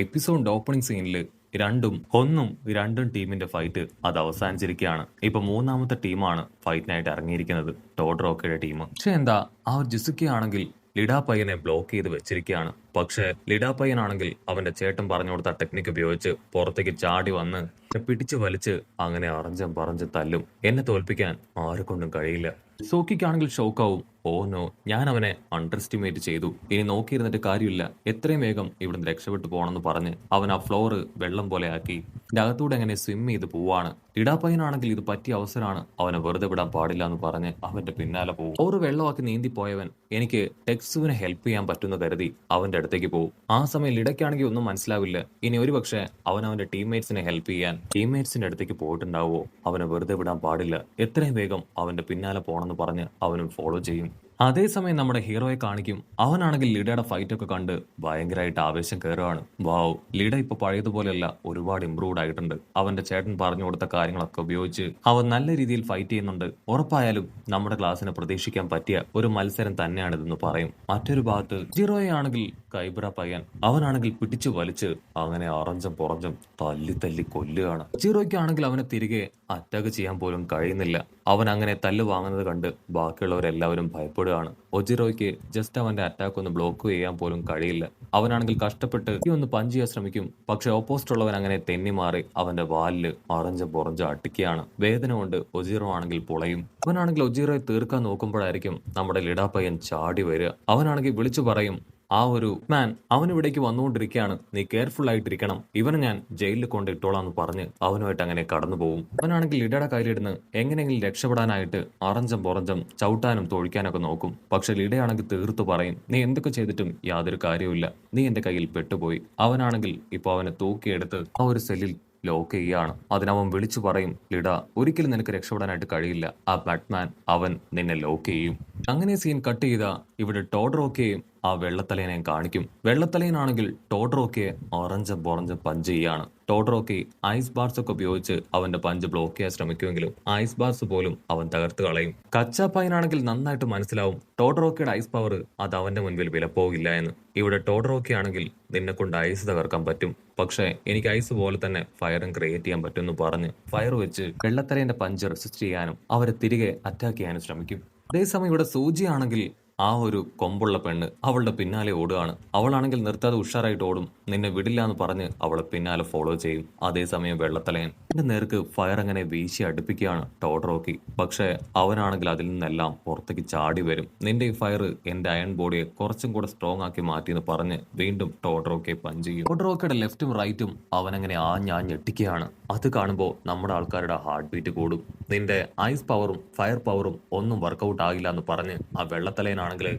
എപ്പിസോഡിന്റെ opening സീനിൽ രണ്ടും ടീമിന്റെ ഫൈറ്റ് അത് അവസാനിച്ചിരിക്കുകയാണ്. ഇപ്പൊ മൂന്നാമത്തെ ടീമാണ് ഫൈറ്റിനായിട്ട് ഇറങ്ങിയിരിക്കുന്നത്, ടോഡ്രോക്കയുടെ ടീം. പക്ഷെ എന്താ ആ ഒരു ജിസുക്കി ആണെങ്കിൽ ലിഡാ പയ്യനെ ബ്ലോക്ക് ചെയ്ത് വെച്ചിരിക്കുകയാണ്. പക്ഷെ ലിഡാ പയ്യനാണെങ്കിൽ അവന്റെ ചേട്ടൻ പറഞ്ഞു കൊടുത്ത ടെക്നിക്ക് ഉപയോഗിച്ച് പുറത്തേക്ക് ചാടി വന്ന് പിടിച്ചു വലിച്ച് അങ്ങനെ അറഞ്ചം പറഞ്ചും തല്ലും. എന്നെ തോൽപ്പിക്കാൻ ആരെക്കൊണ്ടും കഴിയില്ല. സോക്കിക്കാണെങ്കിൽ ഷോക്കാവും. ഓ നോ, ഞാൻ അവനെ അണ്ടർ എസ്റ്റിമേറ്റ് ചെയ്തു. ഇനി നോക്കിയിരുന്നിട്ട് കാര്യമില്ല, എത്രയും വേഗം ഇവിടുന്ന് രക്ഷപ്പെട്ടു പോകണമെന്ന് പറഞ്ഞ് അവൻ ആ ഫ്ലോറ് വെള്ളം പോലെ ആക്കി അകത്തൂടെ അങ്ങനെ സ്വിം ചെയ്ത് പോവാണ്. ഇടാപ്പയ്യനാണെങ്കിൽ ഇത് പറ്റിയ അവസരമാണ്, അവനെ വെറുതെ വിടാൻ പാടില്ല എന്ന് പറഞ്ഞ് അവന്റെ പിന്നാലെ പോകും. ഒരു വെള്ളമാക്കി നീന്തി പോയവൻ എനിക്ക് ടെക്സുവിനെ ഹെൽപ്പ് ചെയ്യാൻ പറ്റുന്ന കരുതി അവന്റെ അടുത്തേക്ക് പോകും. ആ സമയം ലിഡയ്ക്കാണെങ്കിൽ ഒന്നും മനസ്സിലാവില്ല. ഇനി ഒരു പക്ഷേ അവൻ അവന്റെ ടീംമേറ്റ്സിനെ ഹെൽപ്പ് ചെയ്യാൻ ടീംമേറ്റ്സിന്റെ അടുത്തേക്ക് പോയിട്ടുണ്ടാവുമോ. അവനെ വെറുതെ വിടാൻ പാടില്ല, എത്രയും വേഗം അവന്റെ പിന്നാലെ പോണെന്ന് പറഞ്ഞ് അവനും ഫോളോ ചെയ്യും. അതേസമയം നമ്മുടെ ഹീറോയെ കാണിക്കും. അവനാണെങ്കിൽ ലിഡയുടെ ഫൈറ്റ് ഒക്കെ കണ്ട് ഭയങ്കരമായിട്ട് ആവേശം കയറുകയാണ്. വാവ്, ലിഡ ഇപ്പൊ പഴയതുപോലെയല്ല, ഒരുപാട് ഇമ്പ്രൂവ്ഡ് ആയിട്ടുണ്ട്. അവന്റെ ചേട്ടൻ പറഞ്ഞു കൊടുത്ത കാര്യങ്ങളൊക്കെ ഉപയോഗിച്ച് അവൻ നല്ല രീതിയിൽ ഫൈറ്റ് ചെയ്യുന്നുണ്ട്. ഉറപ്പായാലും നമ്മുടെ ക്ലാസ്സിനെ പ്രതീക്ഷിക്കാൻ പറ്റിയ ഒരു മത്സരം തന്നെയാണിതെന്ന് പറയും. മറ്റൊരു ഭാഗത്ത് ജിറോയെ ആണെങ്കിൽ കൈബ്ര പയ്യൻ അവനാണെങ്കിൽ പിടിച്ചു വലിച്ച് അങ്ങനെ അറഞ്ചം പുറഞ്ചും തല്ലി തല്ലി കൊല്ലുകയാണ്. ജിറോയ്ക്കാണെങ്കിൽ അവനെ തിരികെ അറ്റാക്ക് ചെയ്യാൻ പോലും കഴിയുന്നില്ല. അവൻ അങ്ങനെ തല്ല് വാങ്ങുന്നത് കണ്ട് ബാക്കിയുള്ളവരെല്ലാവരും ഭയപ്പെടുകയാണ്. ഒജിറോയ്ക്ക് ജസ്റ്റ് അവന്റെ അറ്റാക്ക് ഒന്ന് ബ്ലോക്ക് ചെയ്യാൻ പോലും കഴിയില്ല. അവനാണെങ്കിൽ കഷ്ടപ്പെട്ട് ഒന്ന് പഞ്ച് ചെയ്യാൻ ശ്രമിക്കും. പക്ഷെ ഓപ്പോസിറ്റ് ഉള്ളവൻ അങ്ങനെ തെന്നി മാറി അവന്റെ വാലില് അറഞ്ചം പുറഞ്ചും അട്ടിക്കുകയാണ്. വേദന കൊണ്ട് ഒജിറോ ആണെങ്കിൽ പൊളയും. അവനാണെങ്കിൽ ഒജിറോയെ തീർക്കാൻ നോക്കുമ്പോഴായിരിക്കും നമ്മുടെ ലിഡാ പയ്യൻ ചാടി വരിക. അവനാണെങ്കിൽ വിളിച്ചു പറയും, ആ ഒരു മാൻ അവൻ ഇവിടേക്ക് വന്നുകൊണ്ടിരിക്കുകയാണ്, നീ കെയർഫുൾ ആയിട്ടിരിക്കണം, ഇവനെ ഞാൻ ജയിലിൽ കൊണ്ട് ഇട്ടോളാന്ന് പറഞ്ഞ് അവനുമായിട്ട് അങ്ങനെ കടന്നു പോകും. അവനാണെങ്കിൽ ലിഡയുടെ കയ്യിലിരുന്ന് എങ്ങനെയെങ്കിലും രക്ഷപ്പെടാനായിട്ട് അറഞ്ചം പുറഞ്ചം ചവിട്ടാനും തൊഴിക്കാനൊക്കെ നോക്കും. പക്ഷെ ലിഡയാണെങ്കിൽ തീർത്തു പറയും, നീ എന്തൊക്കെ ചെയ്തിട്ടും യാതൊരു കാര്യവുമില്ല, നീ എന്റെ കയ്യിൽ പെട്ടുപോയി. അവനാണെങ്കിൽ ഇപ്പൊ അവനെ തൂക്കിയെടുത്ത് ആ ഒരു സെല്ലിൽ ലോക്ക് ചെയ്യാണ്. അതിനവൻ വിളിച്ചു പറയും, ലിഡ ഒരിക്കലും നിനക്ക് രക്ഷപ്പെടാനായിട്ട് കഴിയില്ല, ആ ബാറ്റ്മാൻ അവൻ നിന്നെ ലോക്ക് ചെയ്യും. അങ്ങനെ സീൻ കട്ട് ചെയ്ത ഇവിടെ ടോഡ്രോക്കയും ആ വെള്ളത്തലേനെയും കാണിക്കും. വെള്ളത്തലേനാണെങ്കിൽ ടോഡ്രോക്കയെ ഓറഞ്ചും ബോറഞ്ചും പഞ്ച് ചെയ്യാണ്. ടോഡ്രോക്കി ഐസ് ബാർസ് ഒക്കെ ഉപയോഗിച്ച് അവന്റെ പഞ്ച് ബ്ലോക്ക് ചെയ്യാൻ ശ്രമിക്കുമെങ്കിലും ഐസ് ബാർസ് പോലും അവൻ തകർത്ത് കളയും. കച്ചാപ്പൈനാണെങ്കിൽ നന്നായിട്ട് മനസ്സിലാവും ടോഡ്രോക്കിയുടെ ഐസ് പവർ അത് അവന്റെ മുൻപിൽ വിലപ്പോകില്ല എന്ന്. ഇവിടെ ടോഡ്രോക്കി ആണെങ്കിൽ നിന്നെ കൊണ്ട് ഐസ് തകർക്കാൻ പറ്റും, പക്ഷേ എനിക്ക് ഐസ് പോലെ തന്നെ ഫയറും ക്രിയേറ്റ് ചെയ്യാൻ പറ്റുമെന്ന് പറഞ്ഞ് ഫയർ വെച്ച് വെള്ളത്തലേന്റെ പഞ്ച് റെസിസ്റ്റ് ചെയ്യാനും അവരെ തിരികെ അറ്റാക്ക് ചെയ്യാനും ശ്രമിക്കും. അതേസമയം ഇവിടെ സൂചി ആണെങ്കിൽ ആ ഒരു കൊമ്പുള്ള പെണ്ണ് അവളുടെ പിന്നാലെ ഓടുകയാണ്. അവളാണെങ്കിൽ നിർത്താതെ ഉഷാറായിട്ട് ഓടും. നിന്നെ വിടില്ല എന്ന് പറഞ്ഞ് അവളെ പിന്നാലെ ഫോളോ ചെയ്യും. അതേസമയം വെള്ളത്തലയൻ എന്റെ നേർക്ക് ഫയർ അങ്ങനെ വീശി അടുപ്പിക്കുകയാണ് ടോഡ്രോക്കി. പക്ഷെ അവനാണെങ്കിൽ അതിൽ നിന്നെല്ലാം പുറത്തേക്ക് ചാടി വരും. നിന്റെ ഈ ഫയർ എന്റെ അയൺ ബോഡിയെ കുറച്ചും കൂടെ സ്ട്രോങ് ആക്കി മാറ്റി എന്ന് പറഞ്ഞ് വീണ്ടും ടോഡ്രോക്കിയെ പഞ്ച് ചെയ്യും. ടോഡ്രോക്കയുടെ ലെഫ്റ്റും റൈറ്റും അവനങ്ങനെ ഞെട്ടിക്കുകയാണ്. അത് കാണുമ്പോൾ നമ്മുടെ ആൾക്കാരുടെ ഹാർട്ട് ബീറ്റ് കൂടും. നിന്റെ ഐസ് പവറും ഫയർ പവറും ഒന്നും വർക്കൗട്ട് ആകില്ല എന്ന് പറഞ്ഞ് ആ വെള്ളത്തലയനാണെങ്കിൽ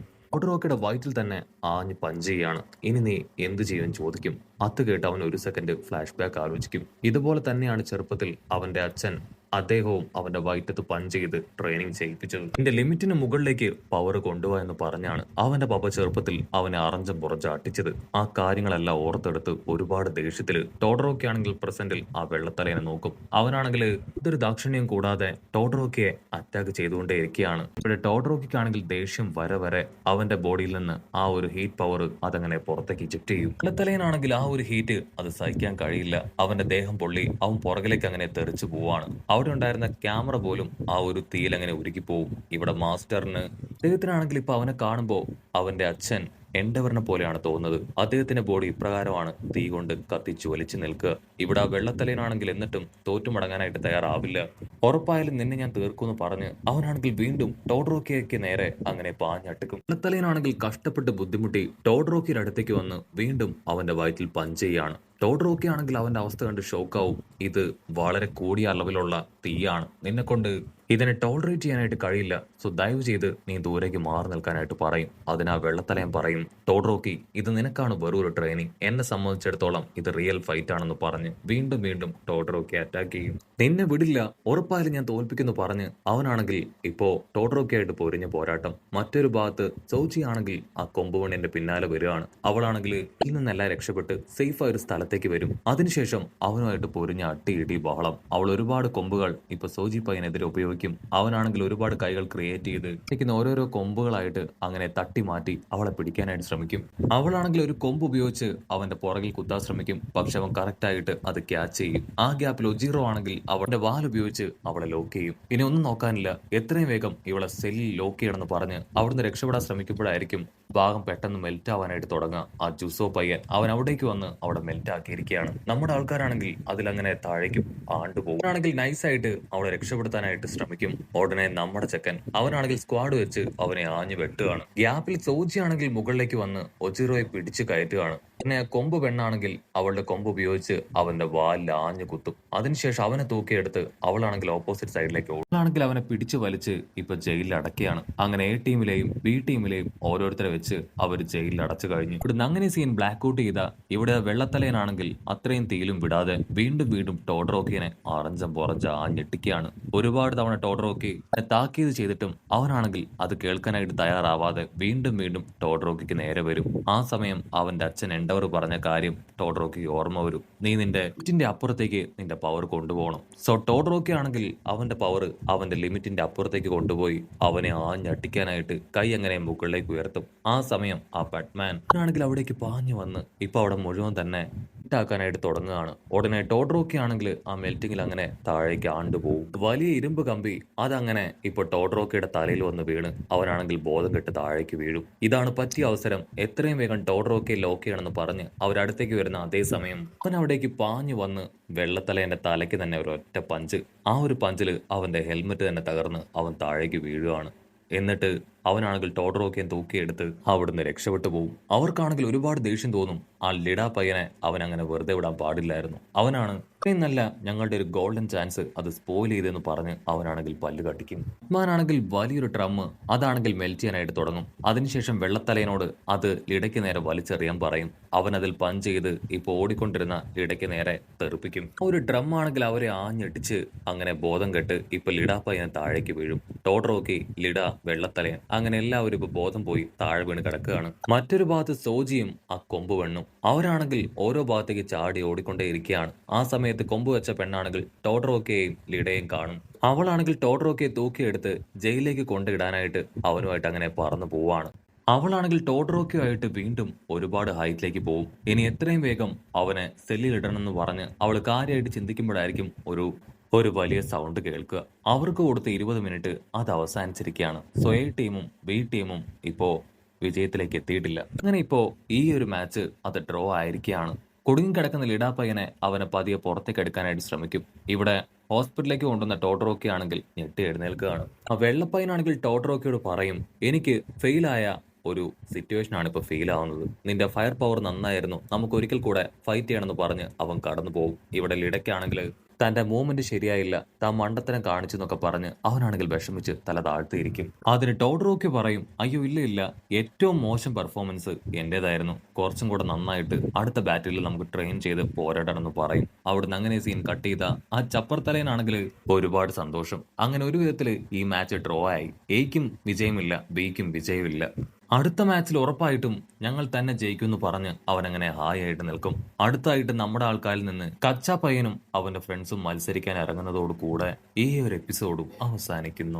ടോഡ്രോക്കയുടെ വയറ്റിൽ തന്നെ ആഞ്ഞ് പഞ്ച് ചെയ്യാണ്. ഇനി നീ എന്ത് ചെയ്യും ചോദിക്കും. അത് കേട്ട് അവൻ ഒരു സെക്കൻഡ് ഫ്ലാഷ് ബാക്ക് ആലോചിക്കും. ഇതുപോലെ തന്നെയാണ് ചെറുപ്പത്തിൽ അവന്റെ അച്ഛൻ അദ്ദേഹവും അവന്റെ വയറ്റത്ത് പഞ്ച് ചെയ്ത് ട്രെയിനിങ് ചെയ്യിപ്പിച്ചത്. നിന്റെ ലിമിറ്റിന് മുകളിലേക്ക് പവർ കൊണ്ടുപോവാ എന്ന് പറഞ്ഞാണ് അവന്റെ പപ്പ ചെറുപ്പത്തിൽ അവനെ അറഞ്ചം പുറഞ്ചം അട്ടിച്ചത്. ആ കാര്യങ്ങളെല്ലാം ഓർത്തെടുത്ത് ഒരുപാട് ദേഷ്യത്തില് ടോഡ്രോക്കി ആണെങ്കിൽ പ്രസന്റിൽ ആ വെള്ളത്തലേനെ നോക്കും. അവനാണെങ്കിൽ ഇതൊരു ദാക്ഷിണ്യം കൂടാതെ ടോഡ്രോക്കിയെ അറ്റാക്ക് ചെയ്തുകൊണ്ടേയിരിക്കുകയാണ്. ഇവിടെ ടോഡ്രോക്കിക്കാണെങ്കിൽ ദേഷ്യം വരെ അവന്റെ ബോഡിയിൽ നിന്ന് ആ ഒരു ഹീറ്റ് പവർ അതങ്ങനെ പുറത്തേക്ക് ഇജക്ട് ചെയ്യും. വെള്ളത്തലേനാണെങ്കിൽ ആ ഒരു ഹീറ്റ് അത് സഹിക്കാൻ കഴിയില്ല. അവന്റെ ദേഹം പൊള്ളി അവൻ പുറകിലേക്ക് അങ്ങനെ തെറിച്ചു പോവാണ്. അവിടെ ഉണ്ടായിരുന്ന ക്യാമറ പോലും ആ ഒരു തീയിൽ അങ്ങനെ ഉരുകിപ്പോവും. ഇവിടെ മാസ്റ്ററിന് അദ്ദേഹത്തിനാണെങ്കിൽ ഇപ്പൊ അവനെ കാണുമ്പോൾ അവന്റെ അച്ഛൻ എൻഡവറിനെ പോലെയാണ് തോന്നുന്നത്. അദ്ദേഹത്തിന്റെ ബോഡി ഇപ്രകാരമാണ് തീ കൊണ്ട് കത്തിച്ചു വലിച്ചു നിൽക്കുക. ഇവിടെ ആ വെള്ളത്തലേനാണെങ്കിൽ എന്നിട്ടും തോറ്റുമടങ്ങാനായിട്ട് തയ്യാറാവില്ല. ഉറപ്പായാലും നിന്നെ ഞാൻ തീർക്കുമെന്ന് പറഞ്ഞ് അവനാണെങ്കിൽ വീണ്ടും ടോഡ്രോക്കിയയ്ക്ക് നേരെ അങ്ങനെ പാഞ്ഞട്ടുക്കും. വെള്ളത്തലേനാണെങ്കിൽ കഷ്ടപ്പെട്ട് ബുദ്ധിമുട്ടി ടോഡ്രോക്കിയുടെ അടുത്തേക്ക് വന്ന് വീണ്ടും അവന്റെ വയറ്റിൽ പഞ്ച് ചെയ്യാണ്. ടോഡ്രോക്കി ആണെങ്കിൽ അവന്റെ അവസ്ഥ കണ്ട് ഷോക്കാവും. ഇത് വളരെ കൂടിയ അളവിലുള്ള തീയാണ്, നിന്നെ കൊണ്ട് ഇതിനെ ടോളറേറ്റ് ചെയ്യാനായിട്ട് കഴിയില്ല. സോ ദയവ് ചെയ്ത് നീ ദൂരേക്ക് മാറി നിൽക്കാനായിട്ട് പറയും. അതിനാ വെള്ളത്തലയം പറയും, ടോഡ്രോക്കി ഇത് നിനക്കാണ് വെറും ഒരു ട്രെയിനിങ്, എന്നെ സംബന്ധിച്ചിടത്തോളം ഇത് റിയൽ ഫൈറ്റ് ആണെന്ന് പറഞ്ഞ് വീണ്ടും വീണ്ടും ടോഡ്രോക്കി അറ്റാക്ക് ചെയ്യും. നിന്നെ വിടില്ല, ഉറപ്പായാലും ഞാൻ തോൽപ്പിക്കുന്നു പറഞ്ഞ് അവനാണെങ്കിൽ ഇപ്പോ ടോഡ്രോക്കി ആയിട്ട് പൊരിഞ്ഞ പോരാട്ടം. മറ്റൊരു ഭാഗത്ത് സോച്ചി ആണെങ്കിൽ ആ കൊമ്പുവണ്ണിന്റെ പിന്നാലെ വരികയാണ്. അവളാണെങ്കിൽ ഇതിൽ നിന്നെല്ലാം രക്ഷപ്പെട്ട് സേഫ് ആയ ഒരു സ്ഥലത്ത് അടുത്തേക്ക് വരും. അതിനുശേഷം അവനുമായിട്ട് പൊരിഞ്ഞ അട്ടി ഇടി ബഹളം. അവൾ ഒരുപാട് കൊമ്പുകൾ ഇപ്പൊ സോജി പയ്യനെതിരെ ഉപയോഗിക്കും. അവനാണെങ്കിൽ ഒരുപാട് കൈകൾ ക്രിയേറ്റ് ചെയ്ത് ഇരിക്കുന്ന ഓരോരോ കൊമ്പുകളായിട്ട് അങ്ങനെ തട്ടി മാറ്റി അവളെ പിടിക്കാനായിട്ട് ശ്രമിക്കും. അവളാണെങ്കിൽ ഒരു കൊമ്പ് ഉപയോഗിച്ച് അവന്റെ പുറകിൽ കുത്താൻ ശ്രമിക്കും. പക്ഷെ അവൻ കറക്റ്റ് ആയിട്ട് അത് ക്യാച്ച് ചെയ്യും. ആ ഗ്യാപ്പിൽ ഒജീറോ ആണെങ്കിൽ അവന്റെ വാൽ ഉപയോഗിച്ച് അവളെ ലോക്ക് ചെയ്യും. ഇനി ഒന്നും നോക്കാനില്ല, എത്രയും വേഗം ഇവളെ സെല്ലിൽ ലോക്ക് ചെയ്യണമെന്ന് പറഞ്ഞ് അവിടുന്ന് രക്ഷപ്പെടാൻ ശ്രമിക്കുമ്പോഴായിരിക്കും ഭാഗം പെട്ടെന്ന് മെൽറ്റ് ആവാനായിട്ട് തുടങ്ങുക. ആ ജുസോ പയ്യൻ അവൻ അവിടേക്ക് വന്ന് അവിടെ മെൽറ്റ് ആക്കിയിരിക്കുകയാണ്. നമ്മുടെ ആൾക്കാരാണെങ്കിൽ അതിലങ്ങനെ താഴേക്ക് ആണ്ടുപോകും. അവനാണെങ്കിൽ നൈസായിട്ട് അവളെ രക്ഷപ്പെടുത്താനായിട്ട് ശ്രമിക്കും. ഉടനെ നമ്മുടെ ചെക്കൻ അവനാണെങ്കിൽ സ്ക്വാഡ് വെച്ച് അവനെ ആഞ്ഞു വെട്ടുകയാണ്. ഗ്യാപ്പിൽ സോജി ആണെങ്കിൽ മുകളിലേക്ക് വന്ന് ഒജിറോയെ പിടിച്ചു കയറ്റുകയാണ്. പിന്നെ കൊമ്പ് പെണ്ണാണെങ്കിൽ അവളുടെ കൊമ്പ് ഉപയോഗിച്ച് അവന്റെ വാലിൽ ആഞ്ഞു കുത്തും. അതിനുശേഷം അവനെ തൂക്കിയെടുത്ത് അവളാണെങ്കിൽ ഓപ്പോസിറ്റ് സൈഡിലേക്ക് ഓടും. അവളാണെങ്കിൽ അവനെ പിടിച്ചു വലിച്ച് ഇപ്പൊ ജയിലിൽ അടക്കുകയാണ്. അങ്ങനെ എ ടീമിലെയും ബി ടീമിലെയും ഓരോരുത്തരെ വെച്ച് അവർ ജയിലിൽ അടച്ചു കഴിഞ്ഞു. ഇവിടുന്ന് അങ്ങനെ സീൻ ബ്ലാക്ക് ഔട്ട് ചെയ്ത ഇവിടെ വെള്ളത്തലയനാണെങ്കിൽ അത്രയും തീയിലും വിടാതെ വീണ്ടും വീണ്ടും ടോഡറോക്കിനെ അറഞ്ചം പുറഞ്ച ഞെട്ടിക്കുകയാണ്. ഒരുപാട് തവണ ടോഡറോക്കി താക്കീത് ചെയ്തിട്ടും അവനാണെങ്കിൽ അത് കേൾക്കാനായിട്ട് തയ്യാറാവാതെ വീണ്ടും വീണ്ടും ടോഡറോക്കിക്ക് നേരെ വരും. ആ സമയം അവന്റെ അച്ഛൻ എൻഡവർ പറഞ്ഞ കാര്യം ടോഡറോക്കി ഓർമ്മ വരും. നീ നിന്റെ ലിമിറ്റിന്റെ അപ്പുറത്തേക്ക് നിന്റെ പവർ കൊണ്ടുപോകണം. സോ ടോഡറോക്കി ആണെങ്കിൽ അവന്റെ പവർ അവന്റെ ലിമിറ്റിന്റെ അപ്പുറത്തേക്ക് കൊണ്ടുപോയി അവനെ ഞെട്ടിക്കാനായിട്ട് കൈ അങ്ങനെ മുകളിലേക്ക് ഉയർത്തും. ആ സമയം ആ ബാറ്റ്മാൻ ആണെങ്കിൽ അവിടേക്ക് പാഞ്ഞു വന്ന് ഇപ്പൊ അവിടെ മുഴുവൻ തന്നെ ാക്കാനായിട്ട് തുടങ്ങുകയാണ്. ഉടനെ ടോഡറോക്കി ആണെങ്കിൽ ആ മെൽറ്റിങ്ങിൽ അങ്ങനെ താഴേക്ക് ആണ്ടുപോകും. വലിയ ഇരുമ്പ് കമ്പി അതങ്ങനെ ഇപ്പൊ ടോഡറോക്കിയുടെ തലയിൽ വന്ന് വീണ് അവനാണെങ്കിൽ ബോധം കെട്ട് താഴേക്ക് വീഴും. ഇതാണ് പറ്റിയ അവസരം. എത്രയും വേഗം ടോഡറോക്കിയെ ലോക്ക് ചെയ്യണമെന്ന് പറഞ്ഞ് അവരടുത്തേക്ക് വരുന്ന അതേ സമയം അവൻ അവിടേക്ക് പാഞ്ഞു വന്ന് വെള്ളത്തലേന്റെ തലയ്ക്ക് തന്നെ ഒരു ഒറ്റ പഞ്ച്. ആ ഒരു പഞ്ചില് അവന്റെ ഹെൽമെറ്റ് തന്നെ തകർന്ന് അവൻ താഴേക്ക് വീഴുകയാണ്. എന്നിട്ട് അവനാണെങ്കിൽ ടോഡറോക്കിയെ തൂക്കിയെടുത്ത് അവിടുന്ന് രക്ഷപ്പെട്ടു പോകും. അവർക്കാണെങ്കിൽ ഒരുപാട് ദേഷ്യം തോന്നും. ആ ലിഡ പയ്യനെ അവൻ അങ്ങനെ വെറുതെ വിടാൻ പാടില്ലായിരുന്നു. അവനാണ് ഇത്രയും നല്ല ഞങ്ങളുടെ ഒരു ഗോൾഡൻ ചാൻസ് അത് സ്പോയിൽ ചെയ്തെന്ന് പറഞ്ഞ് അവനാണെങ്കിൽ പല്ല് കട്ടിക്കും. ഉസ്മാനാണെങ്കിൽ വലിയൊരു ഡ്രം അതാണെങ്കിൽ മെൽറ്റ് ചെയ്യാനായിട്ട് തുടങ്ങും. അതിനുശേഷം വെള്ളത്തലയനോട് അത് ലിഡയ്ക്ക് നേരെ വലിച്ചെറിയാൻ പറയും. അവൻ അതിൽ പഞ്ച് ചെയ്ത് ഇപ്പൊ ഓടിക്കൊണ്ടിരുന്ന ലിഡയ്ക്ക് നേരെ തെറിപ്പിക്കും. ഒരു ഡ്രം ആണെങ്കിൽ അവരെ ആഞ്ഞടിച്ച് അങ്ങനെ ബോധം കെട്ട് ഇപ്പൊ ലിഡ പയ്യനെ താഴേക്ക് വീഴും. ടോഡറോക്കി, ലിഡ, വെള്ളത്തലയൻ അങ്ങനെ എല്ലാവരും ഇപ്പൊ ബോധം പോയി താഴെ വീണ് കിടക്കുകയാണ്. മറ്റൊരു ഭാഗത്ത് സോജിയും ആ കൊമ്പ് പെണ്ണും അവരാണെങ്കിൽ ഓരോ ഭാഗത്തേക്ക് ചാടി ഓടിക്കൊണ്ടേയിരിക്കുകയാണ്. ആ സമയത്ത് കൊമ്പ് വെച്ച പെണ്ണാണെങ്കിൽ ടോഡറോക്കിയെയും ലിഡയെയും കാണും. അവളാണെങ്കിൽ ടോഡറോക്കിയെ തൂക്കിയെടുത്ത് ജയിലിലേക്ക് കൊണ്ടിടാനായിട്ട് അവനുമായിട്ട് അങ്ങനെ പറന്നു പോവാണ്. അവളാണെങ്കിൽ ടോഡറോക്കിയുമായിട്ട് വീണ്ടും ഒരുപാട് ഹൈറ്റിലേക്ക് പോവും. ഇനി എത്രയും വേഗം അവനെ സെല്ലിൽ ഇടണമെന്ന് പറഞ്ഞ് അവൾ കാര്യമായിട്ട് ചിന്തിക്കുമ്പോഴായിരിക്കും ഒരു വലിയ സൗണ്ട് കേൾക്കുക. അവർക്ക് കൊടുത്ത 20 മിനിറ്റ് അത് അവസാനിച്ചിരിക്കുകയാണ്. സോ എ ടീമും ബി ടീമും ഇപ്പോ വിജയത്തിലേക്ക് എത്തിയിട്ടില്ല. അങ്ങനെ ഇപ്പോ ഈ ഒരു മാച്ച് അത് ഡ്രോ ആയിരിക്കുകയാണ്. കുടുങ്ങിക്കിടക്കുന്ന ലിഡാ പയ്യനെ അവനെ പതിയെ പുറത്തേക്ക് എടുക്കാനായിട്ട് ശ്രമിക്കും. ഇവിടെ ഹോസ്പിറ്റലിലേക്ക് കൊണ്ടുവന്ന ടോഡറോക്കി ആണെങ്കിൽ ഞെട്ടി എഴുന്നേൽക്കുകയാണ്. ആ വെള്ളപ്പയ്യനാണെങ്കിൽ ടോഡറോക്കിയോട് പറയും, എനിക്ക് ഫെയിലായ ഒരു സിറ്റുവേഷൻ ആണ് ഇപ്പൊ ഫീൽ ആവുന്നത്. നിന്റെ ഫയർ പവർ നന്നായിരുന്നു, നമുക്ക് ഒരിക്കൽ കൂടെ ഫൈറ്റ് ചെയ്യണമെന്ന് പറഞ്ഞ് അവൻ കടന്നു പോകും. ഇവിടെ ലിഡയ്ക്കാണെങ്കിൽ തന്റെ മൂവ്മെന്റ് ശരിയായില്ല, താൻ മണ്ടത്തരം കാണിച്ചു എന്നൊക്കെ പറഞ്ഞ് അവനാണെങ്കിൽ വിഷമിച്ച് തല താഴ്ത്തിയിരിക്കും. അതിന് ടോഡറോക്കി പറയും, അയ്യോ ഇല്ല ഇല്ല, ഏറ്റവും മോശം പെർഫോമൻസ് എന്റേതായിരുന്നു, കുറച്ചും കൂടെ നന്നായിട്ട് അടുത്ത ബാറ്റിൽ നമുക്ക് ട്രെയിൻ ചെയ്ത് പോരാടണം എന്ന് പറയും. അവിടുന്ന് അങ്ങനെ സീൻ കട്ട് ചെയ്ത ആ ചപ്പർത്തലയനാണെങ്കിൽ ഒരുപാട് സന്തോഷം. അങ്ങനെ ഒരു വിധത്തില് ഈ മാച്ച് ഡ്രോ ആയി. എയ്ക്കും വിജയമില്ല, ബിക്കും വിജയമില്ല. അടുത്ത മാച്ചിൽ ഉറപ്പായിട്ടും ഞങ്ങൾ തന്നെ ജയിക്കുമെന്ന് പറഞ്ഞ് അവനങ്ങനെ ഹായ് ആയിട്ട് നിൽക്കും. അടുത്തായിട്ട് നമ്മുടെ ആൾക്കാരിൽ നിന്ന് കച്ച പയ്യനും അവന്റെ ഫ്രണ്ട്സും മത്സരിക്കാൻ ഇറങ്ങുന്നതോടുകൂടെ ഈ ഒരു എപ്പിസോഡും അവസാനിക്കുന്നു.